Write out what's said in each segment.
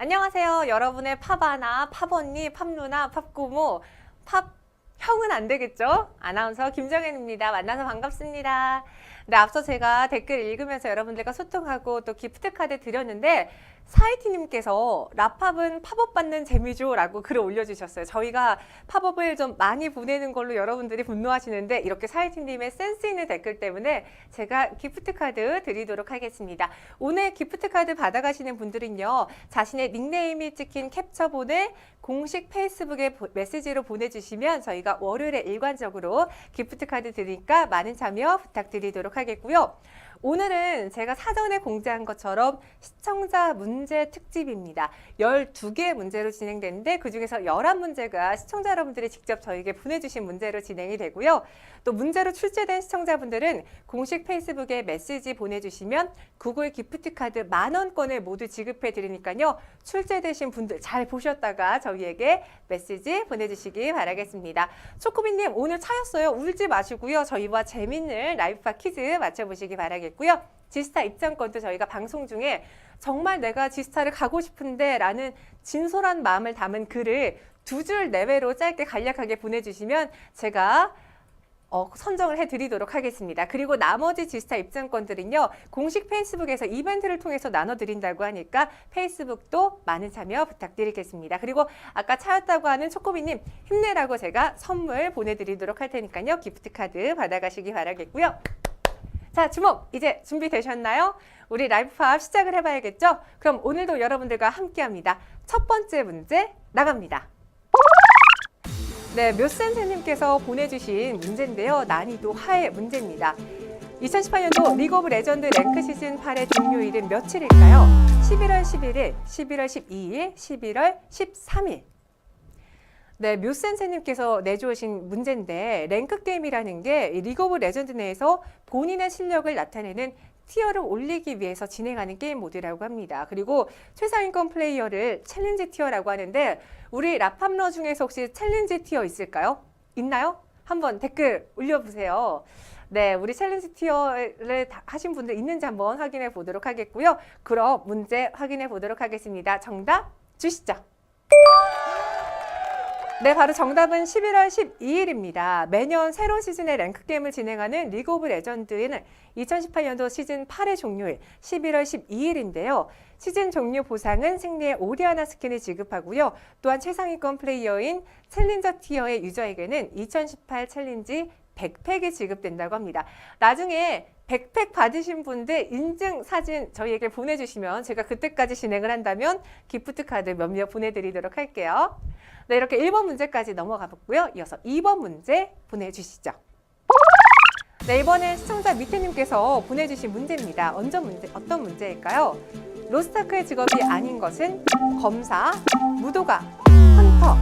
안녕하세요. 여러분의 팝아나, 팝언니, 팝누나, 팝고모, 팝형은 안 되겠죠? 아나운서 김정현입니다. 만나서 반갑습니다. 네, 앞서 제가 댓글 읽으면서 여러분들과 소통하고 또 기프트카드 드렸는데 사이티님께서 라팝은 팝업 받는 재미죠 라고 글을 올려주셨어요. 저희가 팝업을 좀 많이 보내는 걸로 여러분들이 분노하시는데 이렇게 사이티님의 센스 있는 댓글 때문에 제가 기프트카드 드리도록 하겠습니다. 오늘 기프트카드 받아가시는 분들은요, 자신의 닉네임이 찍힌 캡처본을 공식 페이스북에 메시지로 보내주시면 저희가 월요일에 일관적으로 기프트카드 드리니까 많은 참여 부탁드리도록 하겠고요. 오늘은 제가 사전에 공지한 것처럼 시청자 문제 특집입니다. 12개의 문제로 진행되는데 그중에서 11문제가 시청자 여러분들이 직접 저에게 보내주신 문제로 진행이 되고요. 또 문제로 출제된 시청자분들은 공식 페이스북에 메시지 보내주시면 구글 기프트카드 10,000원권을 모두 지급해 드리니까요. 출제되신 분들 잘 보셨다가 저희에게 메시지 보내주시기 바라겠습니다. 초코비님 오늘 차였어요. 울지 마시고요. 저희와 재밌는 라이프파 퀴즈 맞춰보시기 바라겠고요. 지스타 입장권도 저희가 방송 중에 정말 내가 지스타를 가고 싶은데 라는 진솔한 마음을 담은 글을 2줄 내외로 짧게 간략하게 보내주시면 제가 선정을 해드리도록 하겠습니다. 그리고 나머지 지스타 입장권들은요, 공식 페이스북에서 이벤트를 통해서 나눠드린다고 하니까 페이스북도 많은 참여 부탁드리겠습니다. 그리고 아까 차였다고 하는 초코비님 힘내라고 제가 선물 보내드리도록 할 테니까요, 기프트카드 받아가시기 바라겠고요. 자, 주목! 이제 준비되셨나요? 우리 라이프팝 시작을 해봐야겠죠? 그럼 오늘도 여러분들과 함께합니다. 첫 번째 문제 나갑니다. 네, 묘센세님께서 보내주신 문제인데요. 난이도 하의 문제입니다. 2018년도 리그 오브 레전드 랭크 시즌 8의 종료일은 며칠일까요? 11월 11일, 11월 12일, 11월 13일. 네, 묘센세님께서 내주신 문제인데 랭크 게임이라는 게 리그 오브 레전드 내에서 본인의 실력을 나타내는 티어를 올리기 위해서 진행하는 게임 모드라고 합니다. 그리고 최상위권 플레이어를 챌린지 티어라고 하는데 우리 라팝러 중에서 혹시 챌린지 티어 있을까요? 있나요? 한번 댓글 올려보세요. 네, 우리 챌린지 티어를 하신 분들 있는지 한번 확인해 보도록 하겠고요. 그럼 문제 확인해 보도록 하겠습니다. 정답 주시죠. 네, 바로 정답은 11월 12일입니다. 매년 새로운 시즌의 랭크 게임을 진행하는 리그 오브 레전드는 2018년도 시즌 8의 종료일 11월 12일인데요. 시즌 종료 보상은 생리의 오리아나 스킨을 지급하고요. 또한 최상위권 플레이어인 챌린저 티어의 유저에게는 2018 챌린지 백팩이 지급된다고 합니다. 나중에 백팩 받으신 분들 인증 사진 저희에게 보내주시면 제가 그때까지 진행을 한다면 기프트카드 몇몇 보내드리도록 할게요. 네, 이렇게 1번 문제까지 넘어가 봤고요. 이어서 2번 문제 보내주시죠. 네, 이번엔 시청자 미태님께서 보내주신 문제입니다. 어떤 문제일까요? 로스타크의 직업이 아닌 것은 검사, 무도가, 헌터.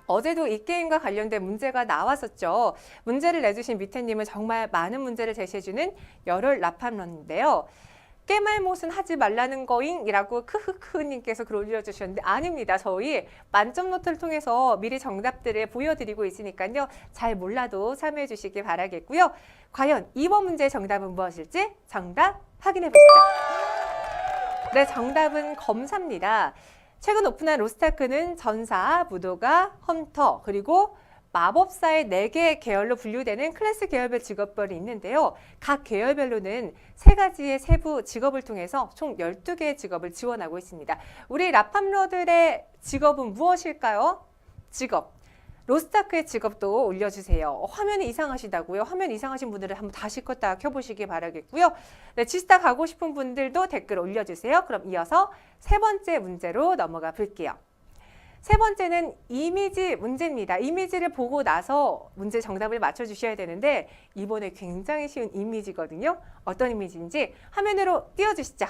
어제도 이 게임과 관련된 문제가 나왔었죠. 문제를 내주신 미태님은 정말 많은 문제를 제시해주는 열혈 라팝러인데요. 깨말못은 하지 말라는 거잉? 이라고 크흐크님께서 글 올려주셨는데 아닙니다. 저희 만점 노트를 통해서 미리 정답들을 보여드리고 있으니까요. 잘 몰라도 참여해 주시기 바라겠고요. 과연 2번 문제의 정답은 무엇일지 정답 확인해 보시죠. 네, 정답은 검사입니다. 최근 오픈한 로스타크는 전사, 무도가, 헌터, 그리고 마법사의 4개 계열로 분류되는 클래스 계열별 직업별이 있는데요. 각 계열별로는 3가지의 세부 직업을 통해서 총 12개의 직업을 지원하고 있습니다. 우리 라팝러들의 직업은 무엇일까요? 직업. 로스타크의 직업도 올려주세요. 화면이 이상하시다고요? 화면 이상하신 분들은 한번 다시 껐다 켜보시기 바라겠고요. 네, 지스타 가고 싶은 분들도 댓글 올려주세요. 그럼 이어서 세 번째 문제로 넘어가 볼게요. 세 번째는 이미지 문제입니다. 이미지를 보고 나서 문제 정답을 맞춰주셔야 되는데 이번에 굉장히 쉬운 이미지거든요. 어떤 이미지인지 화면으로 띄워주시죠.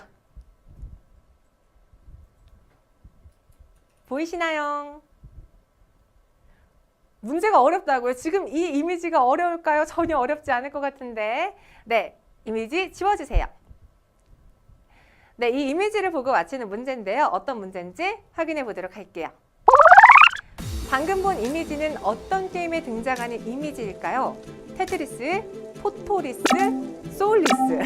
보이시나요? 문제가 어렵다고요? 지금 이 이미지가 어려울까요? 전혀 어렵지 않을 것 같은데. 네, 이미지 지워주세요. 네, 이 이미지를 보고 맞히는 문제인데요. 어떤 문제인지 확인해 보도록 할게요. 방금 본 이미지는 어떤 게임에 등장하는 이미지일까요? 테트리스, 포토리스, 소울리스.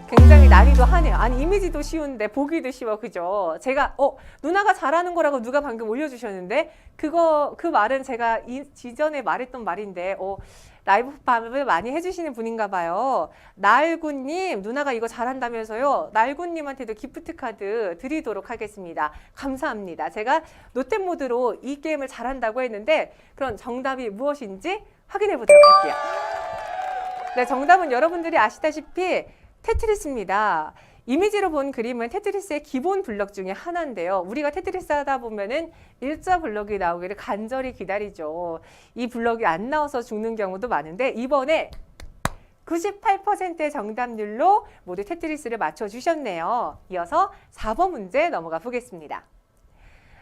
굉장히 난이도 하네요. 아니 이미지도 쉬운데 보기도 쉬워, 그죠? 제가 누나가 잘하는 거라고 누가 방금 올려주셨는데 그 말은 제가 이전에 말했던 말인데 라이브 밤을 많이 해주시는 분인가 봐요. 날구님, 누나가 이거 잘한다면서요. 날구님한테도 기프트 카드 드리도록 하겠습니다. 감사합니다. 제가 노템 모드로 이 게임을 잘한다고 했는데 그럼 정답이 무엇인지 확인해 보도록 할게요. 네, 정답은 여러분들이 아시다시피 테트리스입니다. 이미지로 본 그림은 테트리스의 기본 블럭 중에 하나인데요. 우리가 테트리스 하다 보면은 일자 블럭이 나오기를 간절히 기다리죠. 이 블럭이 안 나와서 죽는 경우도 많은데 이번에 98%의 정답률로 모두 테트리스를 맞춰주셨네요. 이어서 4번 문제 넘어가 보겠습니다.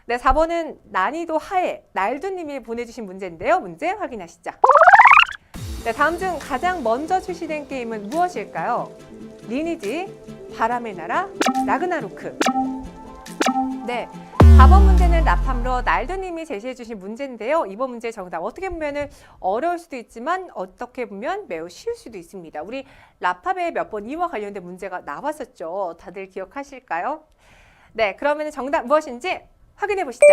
네, 4번은 난이도 하에 날두님이 보내주신 문제인데요. 문제 확인하시죠. 네, 다음 중 가장 먼저 출시된 게임은 무엇일까요? 리니지, 바람의 나라, 라그나로크. 네, 4번 문제는 라팜로 날도님이 제시해 주신 문제인데요. 이번 문제 정답 어떻게 보면 어려울 수도 있지만 어떻게 보면 매우 쉬울 수도 있습니다. 우리 라팜에 몇 번 이와 관련된 문제가 나왔었죠. 다들 기억하실까요? 네, 그러면 정답 무엇인지 확인해 보시죠.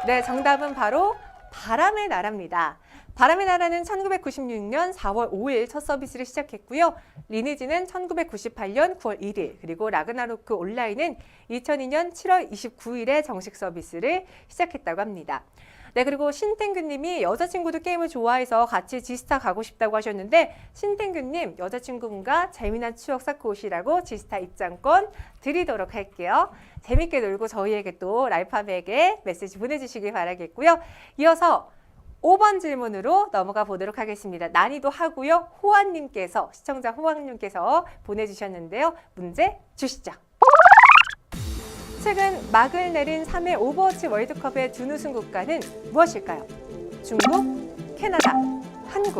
네, 정답은 바로 바람의 나라입니다. 바람의 나라는 1996년 4월 5일 첫 서비스를 시작했고요. 리니지는 1998년 9월 1일, 그리고 라그나로크 온라인은 2002년 7월 29일에 정식 서비스를 시작했다고 합니다. 네, 그리고 신땡규님이 여자친구도 게임을 좋아해서 같이 지스타 가고 싶다고 하셨는데 신땡규님, 여자친구분과 재미난 추억 쌓고 오시라고 지스타 입장권 드리도록 할게요. 재밌게 놀고 저희에게 또 라이프함에게 메시지 보내주시기 바라겠고요. 이어서 5번 질문으로 넘어가 보도록 하겠습니다. 난이도 하고요. 호환님께서, 시청자 호환님께서 보내주셨는데요. 문제 주시죠. 최근 막을 내린 3회 오버워치 월드컵의 준우승 국가는 무엇일까요? 중국, 캐나다, 한국.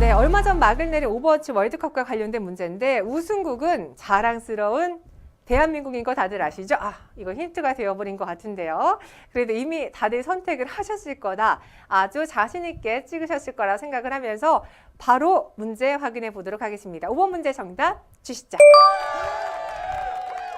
네, 얼마 전 막을 내린 오버워치 월드컵과 관련된 문제인데 우승국은 자랑스러운 대한민국인 거 다들 아시죠? 이거 힌트가 되어버린 것 같은데요. 그래도 이미 다들 선택을 하셨을 거다. 아주 자신 있게 찍으셨을 거라 생각을 하면서 바로 문제 확인해 보도록 하겠습니다. 5번 문제 정답 주시죠.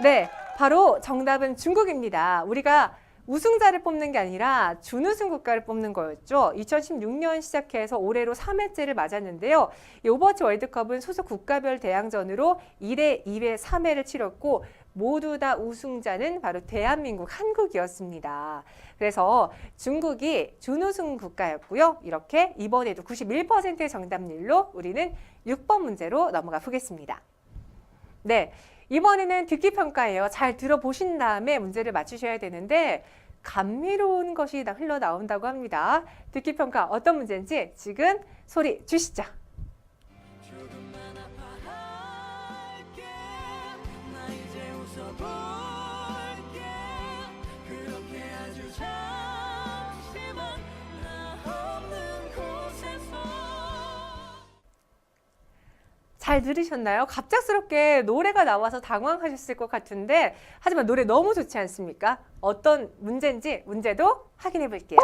네, 바로 정답은 중국입니다. 우리가 우승자를 뽑는 게 아니라 준우승 국가를 뽑는 거였죠. 2016년 시작해서 올해로 3회째를 맞았는데요. 이 오버워치 월드컵은 소속 국가별 대항전으로 1회, 2회, 3회를 치렀고 모두 다 우승자는 바로 대한민국 한국이었습니다. 그래서 중국이 준우승 국가였고요. 이렇게 이번에도 91%의 정답률로 우리는 6번 문제로 넘어가 보겠습니다. 네. 이번에는 듣기 평가예요. 잘 들어보신 다음에 문제를 맞추셔야 되는데 감미로운 것이 흘러나온다고 합니다. 듣기 평가 어떤 문제인지 지금 소리 주시죠. 잘 들으셨나요? 갑작스럽게 노래가 나와서 당황하셨을 것 같은데 하지만 노래 너무 좋지 않습니까? 어떤 문제인지 문제도 확인해 볼게요.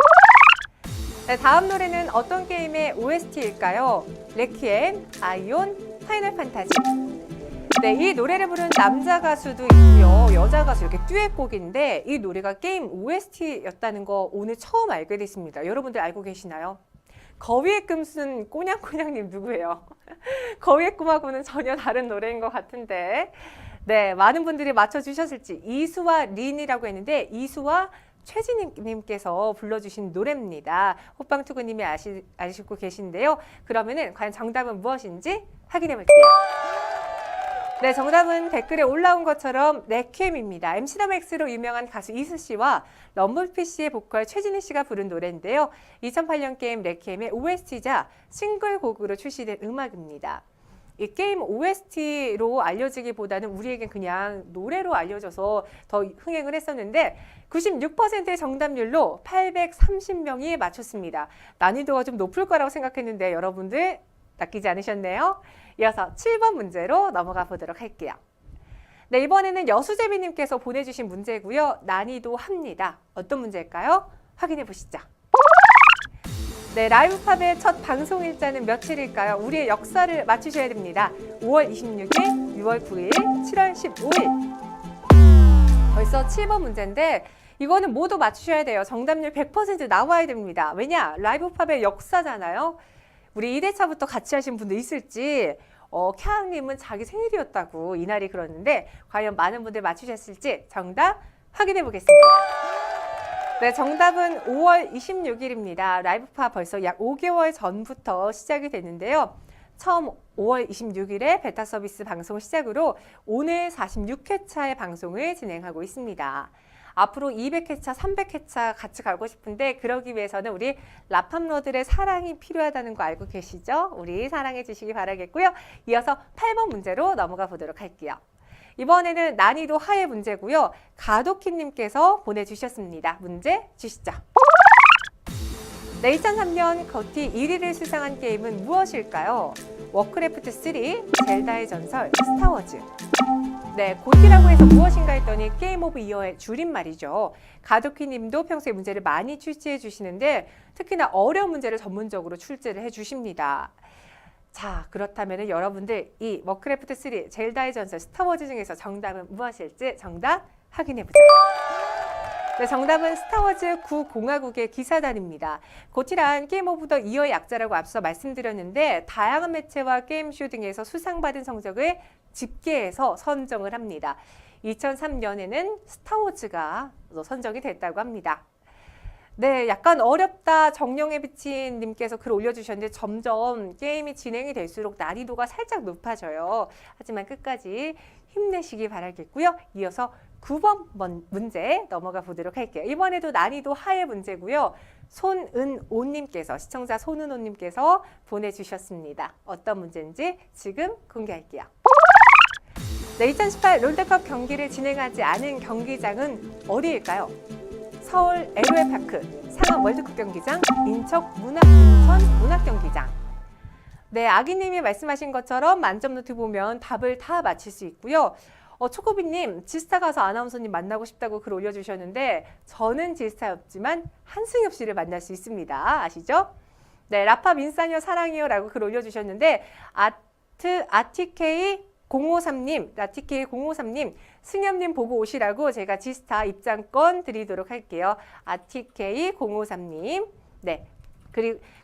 네, 다음 노래는 어떤 게임의 OST일까요? 레퀴엠, 아이온, 파이널 판타지. 네, 이 노래를 부른 남자 가수도 있고요. 여자 가수 이렇게 듀엣곡인데 이 노래가 게임 OST였다는 거 오늘 처음 알게 됐습니다. 여러분들 알고 계시나요? 거위의 꿈순 꼬냥꼬냥님 누구예요? 거위의 꿈하고는 전혀 다른 노래인 것 같은데 네, 많은 분들이 맞춰주셨을지 이수와 린이라고 했는데 이수와 최진님께서 불러주신 노래입니다. 호빵투구님이 아시고 계신데요. 그러면은 과연 정답은 무엇인지 확인해 볼게요. 네, 정답은 댓글에 올라온 것처럼 레퀴엠입니다. MC 더 맥스로 유명한 가수 이수 씨와 럼블피쉬의 보컬 최진희 씨가 부른 노래인데요. 2008년 게임 레퀴엠의 OST이자 싱글곡으로 출시된 음악입니다. 이 게임 OST로 알려지기보다는 우리에겐 그냥 노래로 알려져서 더 흥행을 했었는데 96%의 정답률로 830명이 맞췄습니다. 난이도가 좀 높을 거라고 생각했는데 여러분들 낚이지 않으셨네요. 이어서 7번 문제로 넘어가 보도록 할게요. 네, 이번에는 여수재비님께서 보내주신 문제고요. 난이도 합니다. 어떤 문제일까요? 확인해 보시죠. 네, 라이브팝의 첫 방송 일자는 며칠일까요? 우리의 역사를 맞추셔야 됩니다. 5월 26일, 6월 9일, 7월 15일. 벌써 7번 문제인데 이거는 모두 맞추셔야 돼요. 정답률 100% 나와야 됩니다. 왜냐? 라이브팝의 역사잖아요. 우리 2대차부터 같이 하신 분도 있을지 캬양님은 자기 생일이었다고 이날이 그러는데 과연 많은 분들 맞추셨을지 정답 확인해 보겠습니다. 네, 정답은 5월 26일입니다. 라이브팝 벌써 약 5개월 전부터 시작이 됐는데요. 처음 5월 26일에 베타 서비스 방송 시작으로 오늘 46회차의 방송을 진행하고 있습니다. 앞으로 200회차, 300회차 같이 가고 싶은데 그러기 위해서는 우리 라팝러들의 사랑이 필요하다는 거 알고 계시죠? 우리 사랑해 주시기 바라겠고요. 이어서 8번 문제로 넘어가 보도록 할게요. 이번에는 난이도 하의 문제고요. 가도키님께서 보내주셨습니다. 문제 주시죠. 네, 2003년 거티 1위를 수상한 게임은 무엇일까요? 워크래프트 3, 젤다의 전설, 스타워즈. 네, 고티라고 해서 무엇인가 했더니 게임 오브 이어의 줄임말이죠. 가도키님도 평소에 문제를 많이 출제해 주시는데 특히나 어려운 문제를 전문적으로 출제를 해 주십니다. 자, 그렇다면 여러분들 이 워크래프트 3, 젤다의 전설, 스타워즈 중에서 정답은 무엇일지 정답 확인해 보자. 네, 정답은 스타워즈 9공화국의 기사단입니다. 고티란 게임 오브 더 이어의 약자라고 앞서 말씀드렸는데 다양한 매체와 게임쇼 등에서 수상받은 성적을 집계해서 선정을 합니다. 2003년에는 스타워즈가 선정이 됐다고 합니다. 네, 약간 어렵다 정령의 비친 님께서 글 올려주셨는데 점점 게임이 진행이 될수록 난이도가 살짝 높아져요. 하지만 끝까지 힘내시기 바라겠고요. 이어서 9번 문제 넘어가 보도록 할게요. 이번에도 난이도 하의 문제고요. 손은오님께서 시청자 손은오님께서 보내주셨습니다. 어떤 문제인지 지금 공개할게요. 네, 2018 롤드컵 경기를 진행하지 않은 경기장은 어디일까요? 서울 LOL파크, 상암 월드컵 경기장, 인천 문학경기장. 네, 아기님이 말씀하신 것처럼 만점노트 보면 답을 다 맞힐 수 있고요. 초코비님, 지스타 가서 아나운서님 만나고 싶다고 글 올려주셨는데 저는 지스타였지만 한승엽 씨를 만날 수 있습니다. 아시죠? 네, 라파 민사녀 사랑해요 라고 글 올려주셨는데 라티케이053님, 승엽님 보고 오시라고 제가 지스타 입장권 드리도록 할게요. 아티케이053님. 네.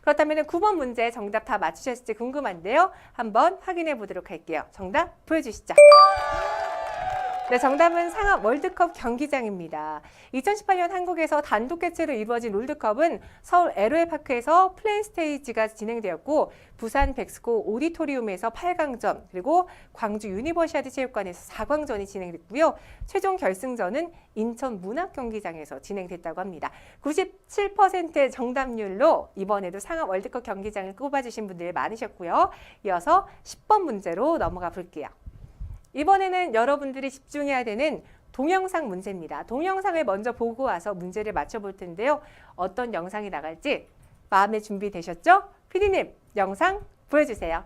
그렇다면 9번 문제 정답 다 맞추셨을지 궁금한데요. 한번 확인해 보도록 할게요. 정답 보여주시죠. 네, 정답은 상암 월드컵 경기장입니다. 2018년 한국에서 단독 개최로 이루어진 롤드컵은 서울 LOL파크에서 플레이 스테이지가 진행되었고 부산 백스코 오디토리움에서 8강전 그리고 광주 유니버시아드 체육관에서 4강전이 진행됐고요. 최종 결승전은 인천 문학경기장에서 진행됐다고 합니다. 97%의 정답률로 이번에도 상암 월드컵 경기장을 꼽아주신 분들이 많으셨고요. 이어서 10번 문제로 넘어가 볼게요. 이번에는 여러분들이 집중해야 되는 동영상 문제입니다. 동영상을 먼저 보고 와서 문제를 맞춰볼 텐데요. 어떤 영상이 나갈지 마음에 준비되셨죠? 피디님, 영상 보여주세요.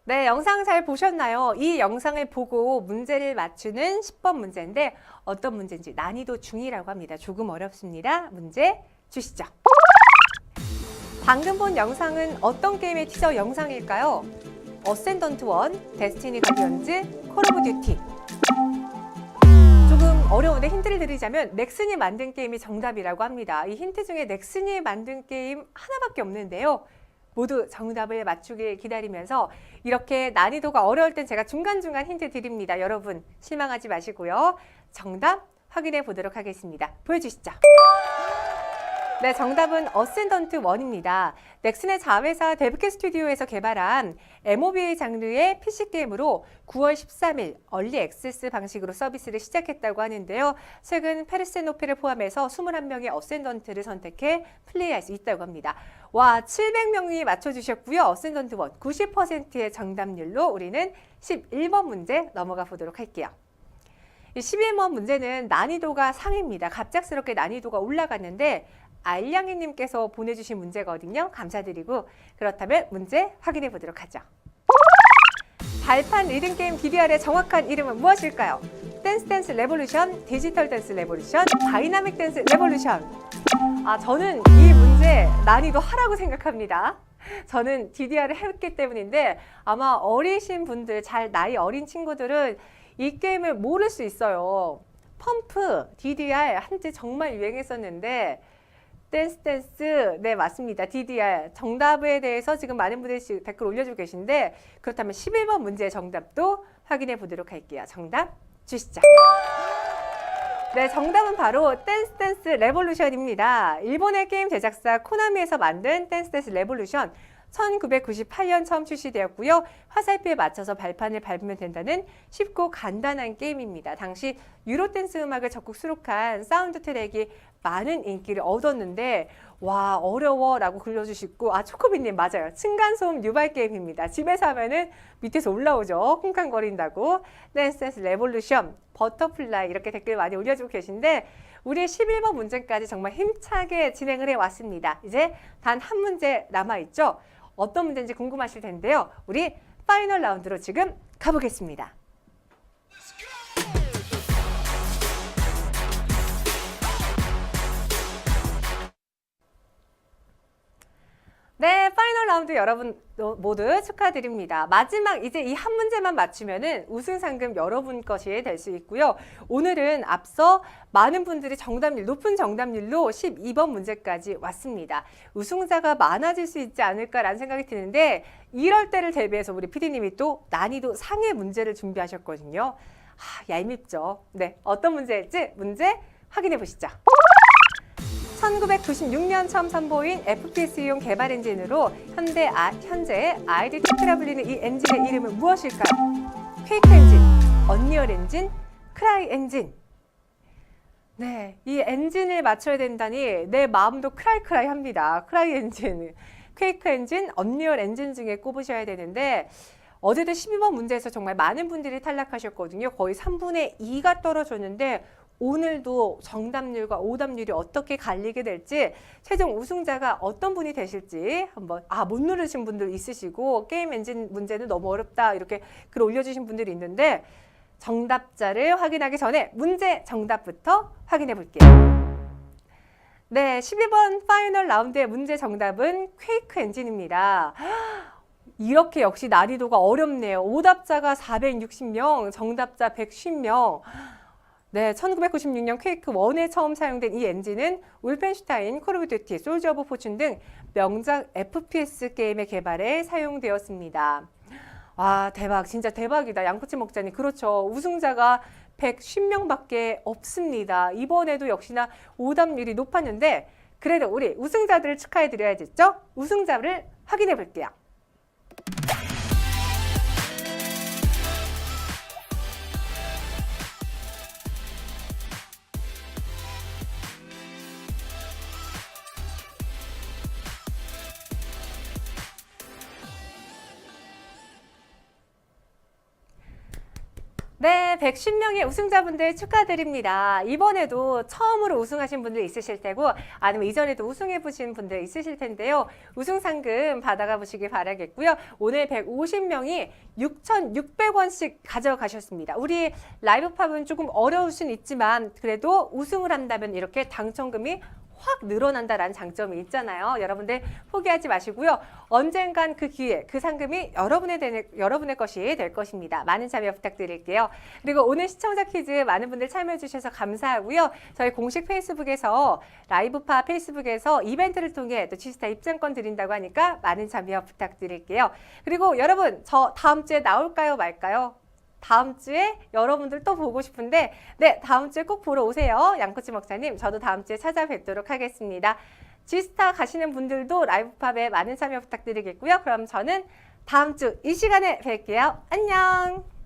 네, 영상 잘 보셨나요? 이 영상을 보고 문제를 맞추는 10번 문제인데 어떤 문제인지 난이도 중이라고 합니다. 조금 어렵습니다. 문제 주시죠. 방금 본 영상은 어떤 게임의 티저 영상일까요? 어센던트 1, 데스티니 가디언즈, 콜 오브 듀티. 조금 어려운데 힌트를 드리자면 넥슨이 만든 게임이 정답이라고 합니다. 이 힌트 중에 넥슨이 만든 게임 하나밖에 없는데요. 모두 정답을 맞추길 기다리면서 이렇게 난이도가 어려울 땐 제가 중간중간 힌트 드립니다. 여러분 실망하지 마시고요. 정답 확인해 보도록 하겠습니다. 보여주시죠. 네, 정답은 어센던트 1입니다. 넥슨의 자회사 데브캣 스튜디오에서 개발한 MOBA 장르의 PC게임으로 9월 13일 얼리 액세스 방식으로 서비스를 시작했다고 하는데요. 최근 페르세노페를 포함해서 21명의 어센던트를 선택해 플레이할 수 있다고 합니다. 와, 700명이 맞춰주셨고요. 어센던트 1 90%의 정답률로 우리는 11번 문제 넘어가 보도록 할게요. 이 11번 문제는 난이도가 상입니다. 갑작스럽게 난이도가 올라갔는데 알량이님께서 보내주신 문제거든요. 감사드리고 그렇다면 문제 확인해 보도록 하죠. 발판 리듬게임 DDR의 정확한 이름은 무엇일까요? 댄스 댄스 레볼루션, 디지털 댄스 레볼루션, 다이나믹 댄스 레볼루션. 저는 이 문제 난이도 하라고 생각합니다. 저는 DDR을 했기 때문인데 아마 어리신 분들, 나이 어린 친구들은 이 게임을 모를 수 있어요. 펌프, DDR 한때 정말 유행했었는데 댄스, 네 맞습니다. DDR 정답에 대해서 지금 많은 분들이 댓글 올려주고 계신데 그렇다면 11번 문제의 정답도 확인해 보도록 할게요. 정답 주시죠. 네, 정답은 바로 댄스 레볼루션입니다. 일본의 게임 제작사 코나미에서 만든 댄스 레볼루션 1998년 처음 출시되었고요. 화살표에 맞춰서 발판을 밟으면 된다는 쉽고 간단한 게임입니다. 당시 유로댄스 음악을 적극 수록한 사운드 트랙이 많은 인기를 얻었는데 와 어려워 라고 글려주시고 초코비님 맞아요. 층간소음 유발 게임입니다. 집에서 하면은 밑에서 올라오죠. 쿵쾅거린다고. 댄스 레볼루션, 버터플라이 이렇게 댓글 많이 올려주고 계신데 우리 11번 문제까지 정말 힘차게 진행을 해왔습니다. 이제 단 한 문제 남아있죠. 어떤 문제인지 궁금하실 텐데요. 우리 파이널 라운드로 지금 가보겠습니다. 네, 파이널 라운드 여러분 모두 축하드립니다. 마지막 이제 이 한 문제만 맞추면은 우승 상금 여러분 것이 될 수 있고요. 오늘은 앞서 많은 분들이 높은 정답률로 12번 문제까지 왔습니다. 우승자가 많아질 수 있지 않을까라는 생각이 드는데 이럴 때를 대비해서 우리 PD님이 또 난이도 상의 문제를 준비하셨거든요. 얄밉죠. 네, 어떤 문제일지 문제 확인해 보시죠. 1996년 처음 선보인 FPS용 개발 엔진으로 현재 ID2라 불리는 이 엔진의 이름은 무엇일까요? 퀘이크 엔진, 언리얼 엔진, 크라이 엔진. 네, 이 엔진을 맞춰야 된다니 내 마음도 크라이 합니다. 크라이 엔진, 퀘이크 엔진, 언리얼 엔진 중에 꼽으셔야 되는데 어제도 12번 문제에서 정말 많은 분들이 탈락하셨거든요. 거의 3분의 2가 떨어졌는데 오늘도 정답률과 오답률이 어떻게 갈리게 될지 최종 우승자가 어떤 분이 되실지 한번 못 누르신 분들 있으시고 게임 엔진 문제는 너무 어렵다 이렇게 글 올려주신 분들이 있는데 정답자를 확인하기 전에 문제 정답부터 확인해 볼게요. 네, 12번 파이널 라운드의 문제 정답은 퀘이크 엔진입니다. 이렇게 역시 난이도가 어렵네요. 오답자가 460명, 정답자 150명. 네, 1996년 퀘이크 1에 처음 사용된 이 엔진은 울펜슈타인, 콜 오브 듀티, 솔저 오브 포춘 등 명작 FPS 게임의 개발에 사용되었습니다. 와, 대박, 진짜 대박이다. 양꼬치 먹자니. 그렇죠. 우승자가 150명밖에 없습니다. 이번에도 역시나 오답률이 높았는데 그래도 우리 우승자들을 축하해 드려야겠죠? 우승자를 확인해 볼게요. 네, 110명의 우승자분들 축하드립니다. 이번에도 처음으로 우승하신 분들 있으실 테고 아니면 이전에도 우승해보신 분들 있으실 텐데요. 우승 상금 받아가 보시길 바라겠고요. 오늘 150명이 6,600원씩 가져가셨습니다. 우리 라이브 팝은 조금 어려울 수는 있지만 그래도 우승을 한다면 이렇게 당첨금이 확 늘어난다라는 장점이 있잖아요. 여러분들 포기하지 마시고요. 언젠간 그 기회, 그 상금이 여러분의 것이 될 것입니다. 많은 참여 부탁드릴게요. 그리고 오늘 시청자 퀴즈 많은 분들 참여해 주셔서 감사하고요. 저희 공식 페이스북에서 라이브파 페이스북에서 이벤트를 통해 또 치스타 입장권 드린다고 하니까 많은 참여 부탁드릴게요. 그리고 여러분 저 다음 주에 나올까요 말까요? 다음 주에 여러분들 또 보고 싶은데 네, 다음 주에 꼭 보러 오세요. 양꼬치 먹자님, 저도 다음 주에 찾아뵙도록 하겠습니다. 지스타 가시는 분들도 라이브팝에 많은 참여 부탁드리겠고요. 그럼 저는 다음 주 이 시간에 뵐게요. 안녕.